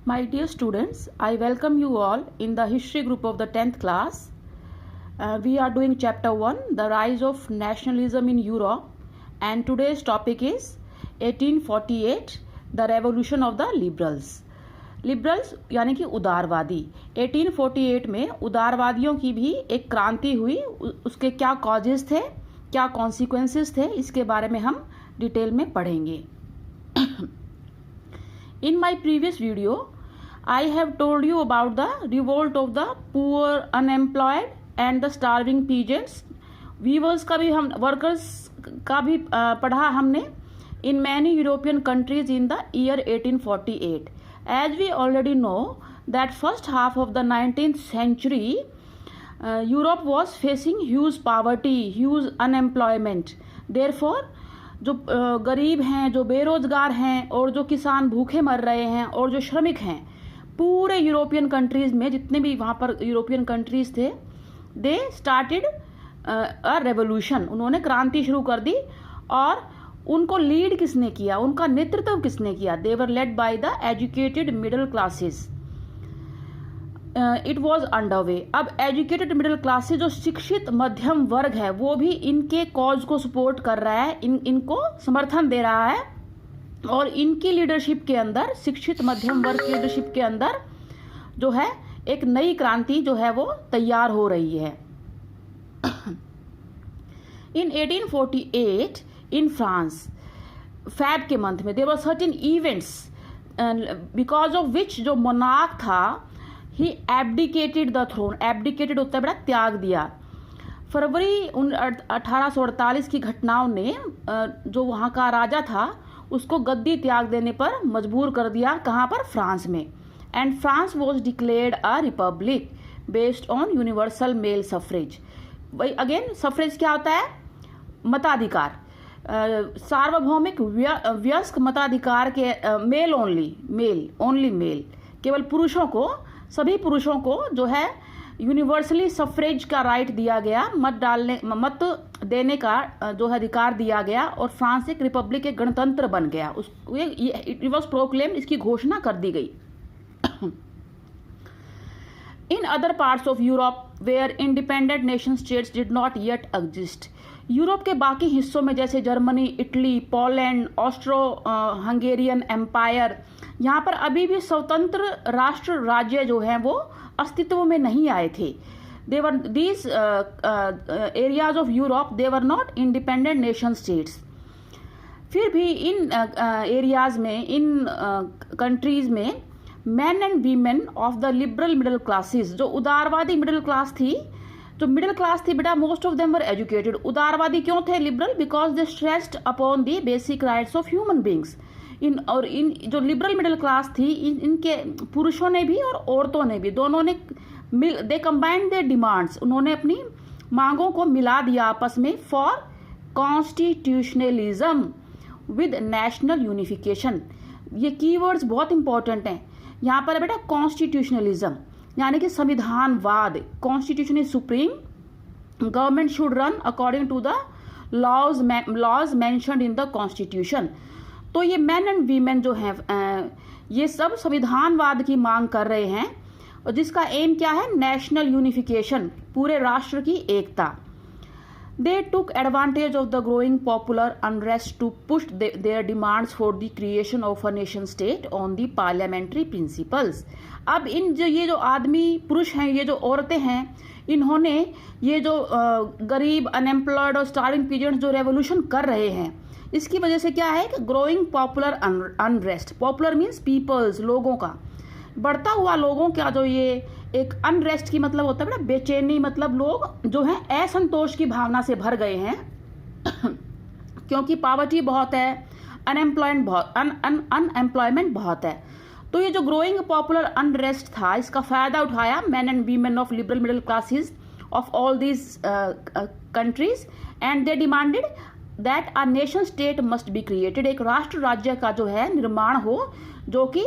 My dear students, I welcome you all in the history group of the 10th class. We are doing chapter 1, the rise of nationalism in Europe, and today's topic is 1848, the revolution of the liberals. Liberals यानी कि उदारवादी 1848 में उदारवादियों की भी एक क्रांति हुई. उसके क्या कॉजेस थे, क्या कॉन्सिक्वेंसेस थे, इसके बारे में हम डिटेल में पढ़ेंगे. In my previous video, I have told you about the revolt of the poor, unemployed and the starving peasants. Weavers का भी हम वर्कर्स का भी पढ़ा हमने. In many European countries in the year 1848. As we already know that first half of the 19th century, Europe was facing huge poverty, huge unemployment. Therefore, जो गरीब हैं, जो बेरोजगार हैं और जो किसान भूखे मर रहे हैं और जो श्रमिक हैं, पूरे यूरोपियन कंट्रीज़ में जितने भी वहाँ पर यूरोपियन कंट्रीज़ थे, दे स्टार्टेड अ रेवोल्यूशन. उन्होंने क्रांति शुरू कर दी. और उनको लीड किसने किया, उनका नेतृत्व किसने किया? They were led by the educated middle classes. It was under way. अब एजुकेटेड मिडिल क्लासेस, जो शिक्षित मध्यम वर्ग है, वो भी इनके कॉज को सपोर्ट कर रहा है, इनको समर्थन दे रहा है. और इनकी लीडरशिप के अंदर, शिक्षित मध्यम वर्ग की लीडरशिप के अंदर जो है एक नई क्रांति जो है वो तैयार हो रही है. इन 1848 इन फ्रांस, फैब के मंथ में, there were certain events because of which जो मोनार्क था, he abdicated the throne. Abdicated होता है बड़ा त्याग दिया. फरवरी 1848 की घटनाओं ने जो वहाँ का राजा था उसको गद्दी त्याग देने पर मजबूर कर दिया. कहाँ पर? फ्रांस में. And France was declared a republic based on universal male suffrage. वही अगेन, सफरेज क्या होता है? मताधिकार, सार्वभौमिक वयस्क मताधिकार के, मेल ओनली मेल, केवल पुरुषों को, सभी पुरुषों को जो है यूनिवर्सली सफरेज का राइट दिया गया, मत देने का जो है अधिकार दिया गया. और फ्रांस एक रिपब्लिक, एक गणतंत्र बन गया. इट वॉज प्रोक्लेम्ड, इसकी घोषणा कर दी गई. In other parts of Europe where independent nation states did not yet exist. Europe के बाकी हिस्सों में जैसे Germany, Italy, Poland, Austro Hungarian empire, यहाँ पर अभी भी स्वतंत्र राष्ट्र राज्य जो हैं वो अस्तित्व में नहीं आए थे. They were these areas of Europe, they were not independent nation states. फिर भी इन एरियाज में, इन कंट्रीज में, men and women of the liberal middle classes, जो उदारवादी मिडिल क्लास थी, जो मिडिल क्लास थी बेटा, most of them were educated. उदारवादी क्यों थे liberal? Because they stressed upon the basic rights of human beings. इन जो लिबरल मिडिल क्लास थी, इनके पुरुषों ने भी और औरतों ने भी, दोनों ने दे कंबाइंड देयर डिमांड्स. उन्होंने अपनी मांगों को मिला दिया आपस में. For constitutionalism with national unification. ये कीवर्ड्स बहुत इंपॉर्टेंट हैं यहाँ पर बेटा. कॉन्स्टिट्यूशनलिज्म यानी कि संविधानवाद. Constitution is supreme. Government should run according to the laws mentioned in the constitution. तो ये मैन एंड वीमेन जो हैं, ये सब संविधानवाद की मांग कर रहे हैं, और जिसका एम क्या है? नेशनल यूनिफिकेशन, पूरे राष्ट्र की एकता. They took advantage of the growing popular unrest to push their demands for the creation of a nation state on the parliamentary principles. अब ये जो आदमी पुरुष हैं, ये जो औरतें हैं, इन्होंने ये जो गरीब, अनएम्प्लॉयड और स्टार्विंग पीजेंट्स जो रेवोल्यूशन कर रहे हैं, इसकी वजह से क्या है कि growing popular unrest. Popular means peoples, लोगों का बढ़ता हुआ, लोगों का जो ये एक अनरेस्ट की मतलब होता है बेटा बेचैनी, मतलब लोग जो हैं असंतोष की भावना से भर गए हैं क्योंकि पॉवर्टी बहुत है, अनएम्प्लॉयमेंट बहुत है. तो ये जो ग्रोइंग पॉपुलर अनरेस्ट था, इसका फायदा उठाया man and women of liberal middle classes of all these countries, and they demanded that a nation state must be created. एक राष्ट्र राज्य का जो है निर्माण हो, जो कि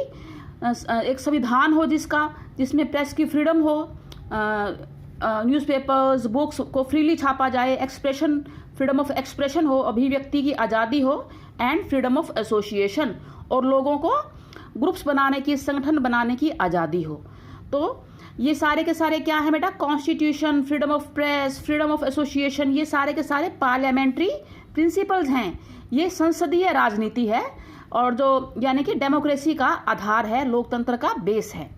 एक संविधान हो जिसमें प्रेस की फ्रीडम हो, न्यूज़पेपर्स, बुक्स को फ्रीली छापा जाए, एक्सप्रेशन, फ्रीडम ऑफ एक्सप्रेशन हो, अभिव्यक्ति की आज़ादी हो, एंड फ्रीडम ऑफ एसोसिएशन, और लोगों को ग्रुप्स बनाने की, संगठन बनाने की आज़ादी हो। तो ये सारे के सारे क्या है बेटा, constitution, freedom of press, freedom of association, ये सारे के सारे पार्लियामेंट्री प्रिंसिपल्स हैं। ये संसदीय राजनीति है और जो यानी कि डेमोक्रेसी का आधार है, लोकतंत्र का बेस है।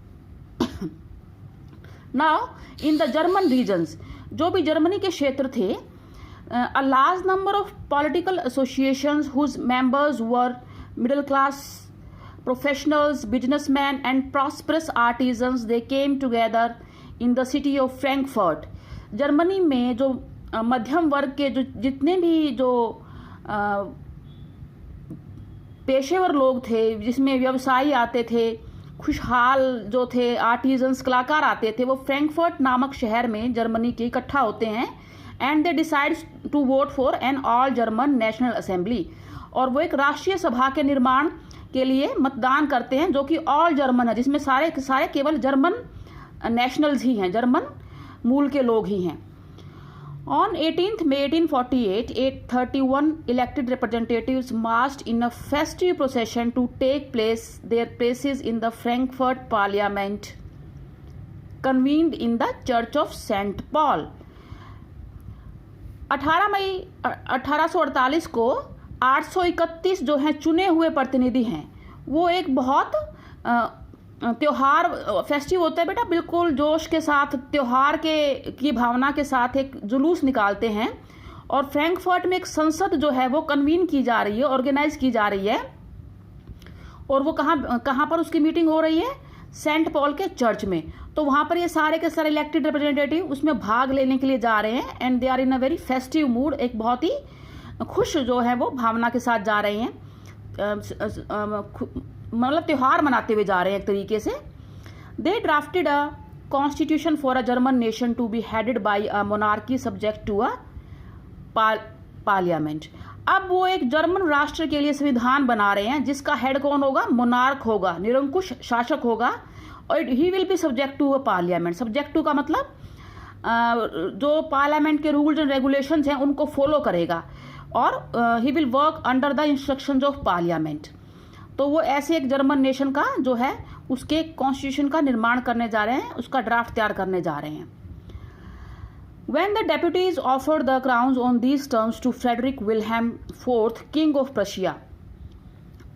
Now in the German regions, जो भी जर्मनी के क्षेत्र थे, a large number of political associations whose members were middle class professionals, businessmen and prosperous artisans, they came together in the city of Frankfurt। Germany में जो मध्यम वर्ग के जो जितने भी जो पेशेवर लोग थे, जिसमें व्यवसायी आते थे, खुशहाल जो थे आर्टिजन्स, कलाकार आते थे, वो फ्रैंकफर्ट नामक शहर में जर्मनी के इकट्ठा होते हैं। And they decide to vote for an all German national assembly, और वो एक राष्ट्रीय सभा के निर्माण के लिए मतदान करते हैं, जो कि ऑल जर्मन है, जिसमें सारे सारे केवल जर्मन नेशनल्स ही हैं, जर्मन मूल के लोग ही हैं। On 18 May 1848, 831 elected representatives marched in a festive procession to take place their places in the Frankfurt parliament convened in the church of saint Paul. 18 मई 1848 को 831 जो हैं चुने हुए प्रतिनिधि हैं, वो एक बहुत त्योहार फेस्टिव होता है बेटा, बिल्कुल जोश के साथ त्योहार की भावना के साथ एक जुलूस निकालते हैं। और फ्रैंकफर्ट में एक संसद जो है वो कन्वीन की जा रही है, ऑर्गेनाइज की जा रही है। और वो कहाँ पर उसकी मीटिंग हो रही है, सेंट पॉल के चर्च में। तो वहाँ पर ये सारे के सारे इलेक्टेड रिप्रेजेंटेटिव उसमें भाग लेने के लिए जा रहे हैं। And they are in a very festive mood, एक बहुत ही खुश जो है वो भावना के साथ जा रहे हैं, मतलब त्योहार मनाते हुए जा रहे हैं एक तरीके से। They drafted a constitution for a German nation to be headed by a monarchy subject to a parliament. अब वो एक जर्मन राष्ट्र के लिए संविधान बना रहे हैं, जिसका हेड कौन होगा, मोनार्क होगा, निरंकुश शासक होगा। और he will be subject to a parliament. Subject to का मतलब जो पार्लियामेंट के रूल्स एंड रेगुलेशंस हैं उनको फॉलो करेगा। और he will work under the instructions of parliament. तो वो ऐसे एक जर्मन नेशन का जो है उसके कॉन्स्टिट्यूशन का निर्माण करने जा रहे हैं, उसका ड्राफ्ट तैयार करने जा रहे हैं। When the deputies offered the crowns on these terms to Frederick Wilhelm IV, King of Prussia,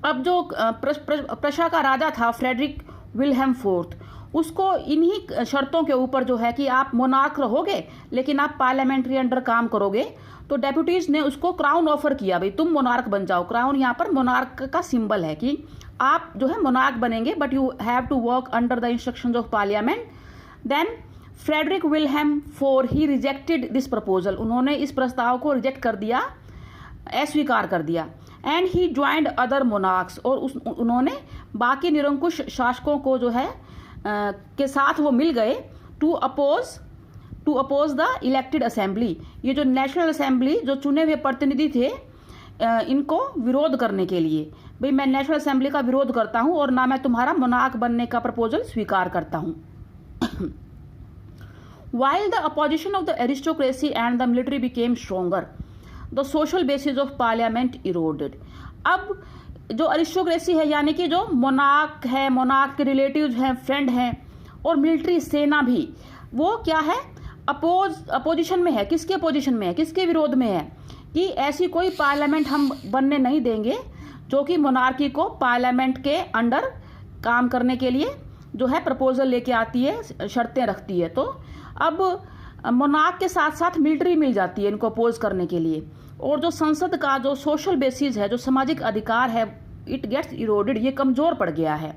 अब जो प्रशा का राजा था फ्रेडरिक विल्हेम फोर्थ, उसको इन्हीं शर्तों के ऊपर जो है कि आप मोनार्क रहोगे लेकिन आप पार्लियामेंट्री अंडर काम करोगे, तो डेप्यूटीज ने उसको क्राउन ऑफर किया, भाई तुम मोनार्क बन जाओ। क्राउन यहाँ पर मोनार्क का सिंबल है कि आप जो है मोनार्क बनेंगे, but you have to work under the instructions of parliament. Then Frederick Wilhelm IV he rejected this proposal, उन्होंने इस प्रस्ताव को रिजेक्ट कर दिया, अस्वीकार कर दिया। And he joined other monarchs, और उन्होंने बाकी निरंकुश शासकों को जो है के साथ वो मिल गए to oppose the elected assembly. ये जो नेशनल असेंबली जो चुने हुए प्रतिनिधि थे इनको विरोध करने के लिए, भाई मैं नेशनल असेंबली का विरोध करता हूं और ना मैं तुम्हारा मोनार्क बनने का प्रपोजल स्वीकार करता हूं। While the opposition of the aristocracy and the military became stronger, the social basis of parliament eroded। अब जो अरिस्टोक्रेसी है यानी कि जो मोनार्क है, मोनार्क के रिलेटिव्स हैं, फ्रेंड हैं, और मिलिट्री सेना भी, वो क्या है, अपोजिशन में है। किसके अपोजिशन में है, किसके विरोध में है, कि ऐसी कोई पार्लियामेंट हम बनने नहीं देंगे जो कि मोनार्की को पार्लियामेंट के अंडर काम करने के लिए जो है प्रपोजल लेके आती है, शर्तें रखती है। तो अब मोनार्क के साथ साथ मिलिट्री मिल जाती है इनको अपोज करने के लिए, और जो संसद का जो सोशल बेसिस है, जो सामाजिक अधिकार है, इट गेट्स इरोडेड, ये कमजोर पड़ गया है।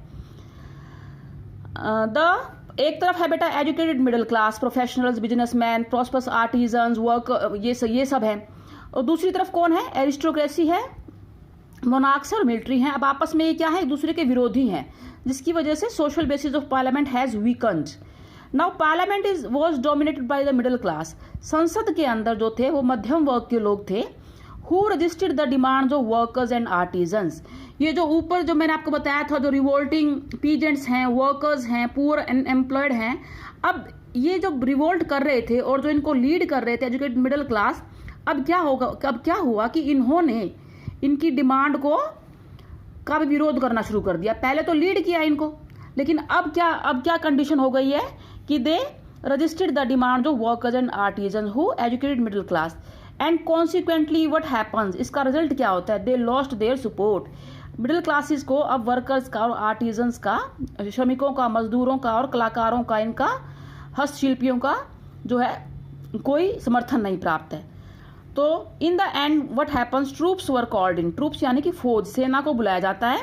एक तरफ है बेटा educated middle class, professionals, businessman, prosperous artisans, work, ये सब है। और दूसरी तरफ कौन है, एरिस्टोक्रेसी है, मोनार्क्स और मिलिट्री हैं। अब आपस में ये क्या है, एक दूसरे के विरोधी हैं, जिसकी वजह से social basis of parliament has weakened. Now parliament was dominated by the middle class. संसद के अंदर जो थे वो मध्यम वर्ग के लोग थे। Who registered the demands of workers and artisans. ये जो ऊपर जो मैंने आपको बताया था, जो रिवोल्टिंग पीजेंट्स हैं, वर्कर्स हैं, पुअर एंड एम्प्लॉयड हैं, अब ये जो रिवोल्ट कर रहे थे और जो इनको लीड कर रहे थे एजुकेटेड मिडिल क्लास, अब क्या हुआ कि इन्होंने इनकी डिमांड को का भी विरोध करना शुरू कर दिया। पहले तो लीड किया इनको, लेकिन अब क्या कंडीशन हो गई है कि they registered the demand of workers and artisan who educated middle class and consequently what happens, इसका रिजल्ट क्या होता है, they lost their support. Middle classes को अब वर्कर्स का और आर्टिजन्स का, श्रमिकों का, मजदूरों का और कलाकारों का, इनका हस्तशिल्पियों का जो है कोई समर्थन नहीं प्राप्त है। तो in the end what happens, troops were called in, troops यानी कि फौज, सेना को बुलाया जाता है।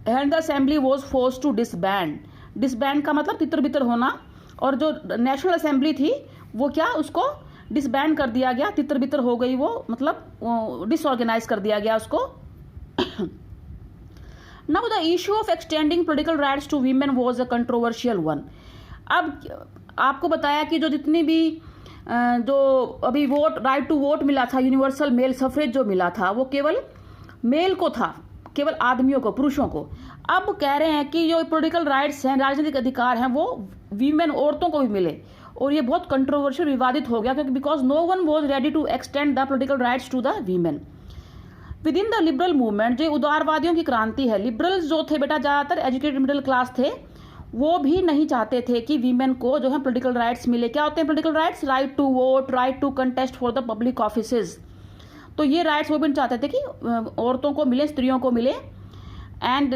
And the assembly was force to disband, disband का मतलब तितर बितर होना, और जो नेशनल असेंबली थी वो क्या, उसको डिसबैंड कर दिया गया, तितर बितर हो गई वो, मतलब डिसऑर्गेनाइज कर दिया गया उसको। Now the issue of extending political rights to women was a controversial one. अब आपको बताया कि जो जितनी भी जो अभी वोट, राइट टू वोट मिला था, यूनिवर्सल मेल सफरेज जो मिला था, वो केवल मेल को था, केवल आदमियों को, पुरुषों को। अब कह रहे हैं कि जो पॉलिटिकल राइट्स हैं, राजनीतिक अधिकार हैं, वो वीमेन, औरतों को भी मिले। और ये बहुत कंट्रोवर्शियल, विवादित हो गया, क्योंकि because no one was ready to extend the political rights to the women within the liberal movement. जो उदारवादियों की क्रांति है, लिबरल्स जो थे बेटा, ज़्यादातर एजुकेटेड मिडिल क्लास थे, वो भी नहीं चाहते थे कि वीमेन को जो है पॉलिटिकल राइट्स मिले। क्या होते हैं political rights? Right to vote, right to contest for the public offices. तो ये राइट्स वो भी चाहते थे कि औरतों को मिले, स्त्रियों को मिले। एंड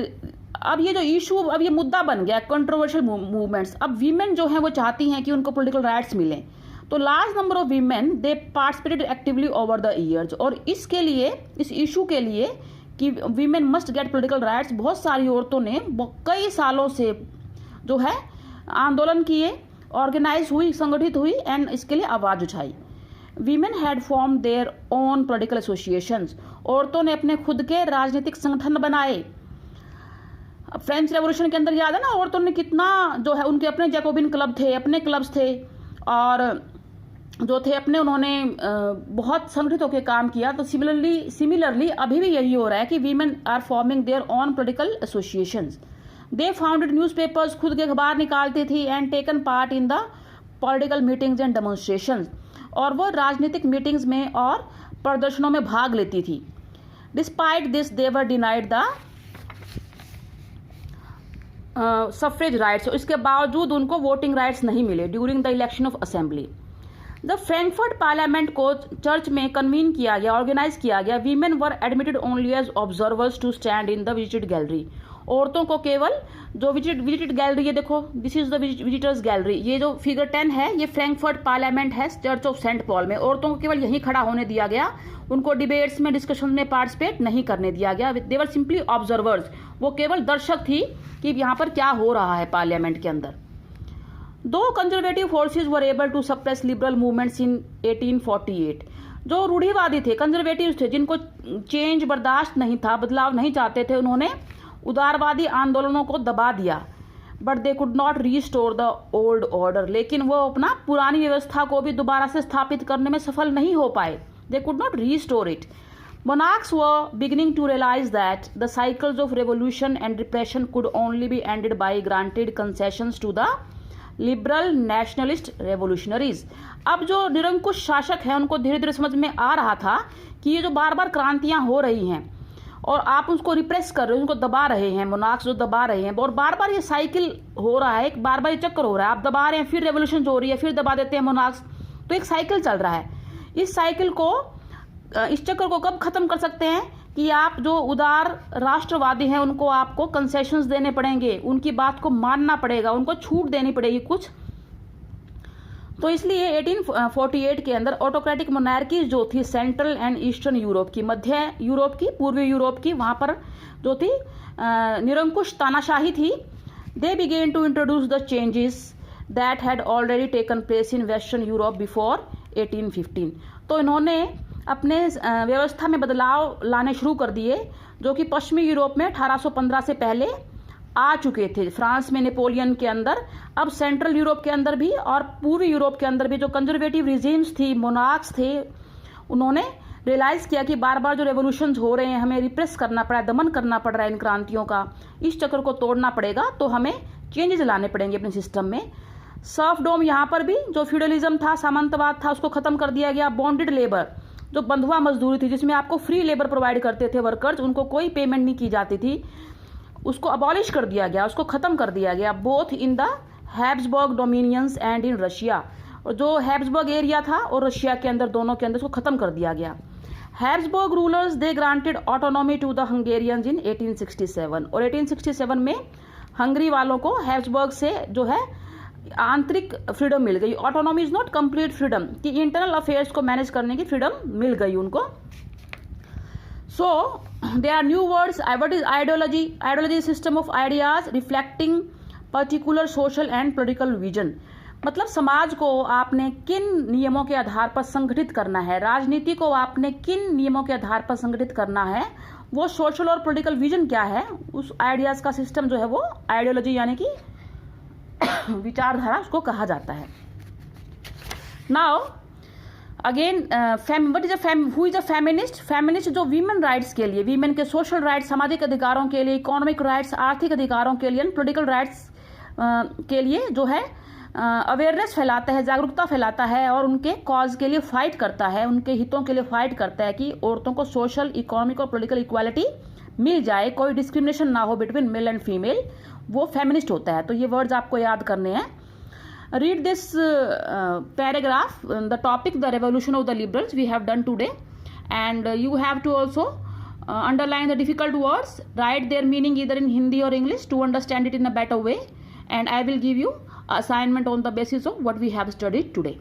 अब ये जो इशू, अब ये मुद्दा बन गया, कंट्रोवर्शियल मूवमेंट्स। अब वीमेन जो है वो चाहती हैं कि उनको पॉलिटिकल राइट्स मिले। तो large number of women they participated actively over the years. और इसके लिए, इस इशू के लिए कि women must get political rights, बहुत सारी औरतों ने कई सालों से जो है आंदोलन किए, ऑर्गेनाइज हुई, संगठित हुई, एंड इसके लिए आवाज उठाई। Women had form there own political associations. औरतों ने अपने खुद के राजनीतिक संगठन बनाए। फ्रेंच रेवोल्यूशन के अंदर याद है ना, औरतों ने कितना जो है, उनके अपने जैकोबिन क्लब थे, अपने क्लब्स थे, और जो थे अपने, उन्होंने बहुत संगठित होकर काम किया। तो सिमिलरली अभी भी यही हो रहा है कि women are forming their own political associations. They founded newspapers, खुद के अखबार निकालती थी, and taken part in the political meetings and demonstrations. और वो राजनीतिक मीटिंग्स में और प्रदर्शनों में भाग लेती थी। Despite this they were denied the suffrage rights. इसके बावजूद उनको वोटिंग राइट्स नहीं मिले during the election of assembly. The Frankfurt parliament को चर्च में कन्वीन किया गया, ऑर्गेनाइज किया गया। Women were admitted only as observers to stand in the visited gallery. औरतों को केवल जो विजिटेड गैलरी, ये देखो, this is the visitors gallery, ये जो फिगर 10 है, ये फ्रैंकफर्ट पार्लियामेंट है चर्च ऑफ सेंट पॉल में। औरतों को केवल यहीं खड़ा होने दिया गया, उनको डिबेट्स में, डिस्कशन में पार्टिसिपेट नहीं करने दिया गया। दे वर सिंपली ऑब्जर्वर्स, वो केवल दर्शक थी कि यहाँ पर क्या हो रहा है पार्लियामेंट के अंदर। दो conservative forces were able to suppress liberal movements in 1848। जो रूढ़िवादी थे, कंजर्वेटिव थे, जिनको चेंज बर्दाश्त नहीं था, बदलाव नहीं चाहते थे, उन्होंने उदारवादी आंदोलनों को दबा दिया। But they could not restore the old order. लेकिन वो अपना पुरानी व्यवस्था को भी दोबारा से स्थापित करने में सफल नहीं हो पाए। They could not restore it. Monarchs were beginning to realize that the cycles of revolution and repression could only be ended by granted concessions to the liberal nationalist revolutionaries। अब जो निरंकुश शासक हैं उनको धीरे धीरे समझ में आ रहा था कि ये जो बार बार क्रांतियां हो रही हैं और आप उसको रिप्रेस कर रहे हो, उनको दबा रहे हैं, मोनार्क्स जो दबा रहे हैं, और बार बार ये साइकिल हो रहा है, बार बार ये चक्कर हो रहा है। आप दबा रहे हैं, फिर रेवोल्यूशन हो रही है, फिर दबा देते हैं मोनार्क्स, तो एक साइकिल चल रहा है। इस साइकिल को, इस चक्कर को कब खत्म कर सकते हैं कि आप जो उदार राष्ट्रवादी हैं उनको आपको कंसेशंस देने पड़ेंगे, उनकी बात को मानना पड़ेगा, उनको छूट देनी पड़ेगी कुछ। तो इसलिए 1848 के अंदर ऑटोक्रेटिक मोनार्कीज जो थी सेंट्रल एंड ईस्टर्न यूरोप की, मध्य यूरोप की, पूर्वी यूरोप की, वहाँ पर जो थी निरंकुश तानाशाही थी। They began to introduce the changes that had already taken place in western Europe before 1815। तो इन्होंने अपने व्यवस्था में बदलाव लाने शुरू कर दिए जो कि पश्चिमी यूरोप में 1815 से पहले आ चुके थे। फ्रांस में नेपोलियन के अंदर, अब सेंट्रल यूरोप के अंदर भी और पूर्वी यूरोप के अंदर भी जो कंजर्वेटिव रिजीम्स थी, मोनार्क्स थे, उन्होंने रियलाइज़ किया कि बार बार जो रेवोल्यूशंस हो रहे हैं, हमें रिप्रेस करना पड़ा है, दमन करना पड़ रहा है इन क्रांतियों का, इस चक्कर को तोड़ना पड़ेगा, तो हमें चेंजेस लाने पड़ेंगे अपने सिस्टम में। सर्फडोम, यहाँ पर भी जो फ्यूडलिज्म था, सामंतवाद था, उसको खत्म कर दिया गया। बॉन्डेड लेबर, जो बंधुआ मजदूरी थी, जिसमें आपको फ्री लेबर प्रोवाइड करते थे वर्कर्स, उनको कोई पेमेंट नहीं की जाती थी, उसको अबॉलिश कर दिया गया, उसको ख़त्म कर दिया गया, both in the Habsburg dominions and in Russia. और जो हैब्सबर्ग एरिया था और रशिया के अंदर, दोनों के अंदर उसको ख़त्म कर दिया गया। Habsburg rulers they granted autonomy to the Hungarians in 1867, और 1867 में हंगरी वालों को हैब्सबर्ग से जो है आंतरिक फ्रीडम मिल गई। Autonomy is not complete freedom, कि इंटरनल अफेयर्स को मैनेज करने की फ्रीडम मिल गई उनको। सो there are new words. What is ideology? Ideology is system of ideas reflecting particular social and political vision. मतलब समाज को आपने किन नियमों के आधार पर संगठित करना है, राजनीति को आपने किन नियमों के आधार पर संगठित करना है, वो सोशल और पॉलिटिकल विजन क्या है, उस आइडियाज का सिस्टम जो है वो आइडियोलॉजी यानी कि विचारधारा उसको कहा जाता है। Now again what is who is a feminist? Feminist जो वीमेन राइट्स के लिए, वीमेन के सोशल राइट्स, सामाजिक अधिकारों के लिए, इकोनॉमिक राइट्स, आर्थिक अधिकारों के लिए, एंड पॉलिटिकल राइट्स के लिए जो है अवेयरनेस फैलाता है, जागरूकता फैलाता है और उनके कॉज के लिए फाइट करता है, उनके हितों के लिए फाइट करता है कि औरतों को सोशल, इकोनॉमिक और पॉलिटिकल इक्वालिटी मिल जाए, कोई डिस्क्रिमिनेशन ना हो बिटवीन मेल एंड फीमेल, वो फेमिनिस्ट होता है। तो ये वर्ड्स आपको याद करने हैं। Read this paragraph, the topic, the revolution of the liberals we have done today, and you have to also underline the difficult words, write their meaning either in Hindi or English to understand it in a better way, and I will give you assignment on the basis of what we have studied today.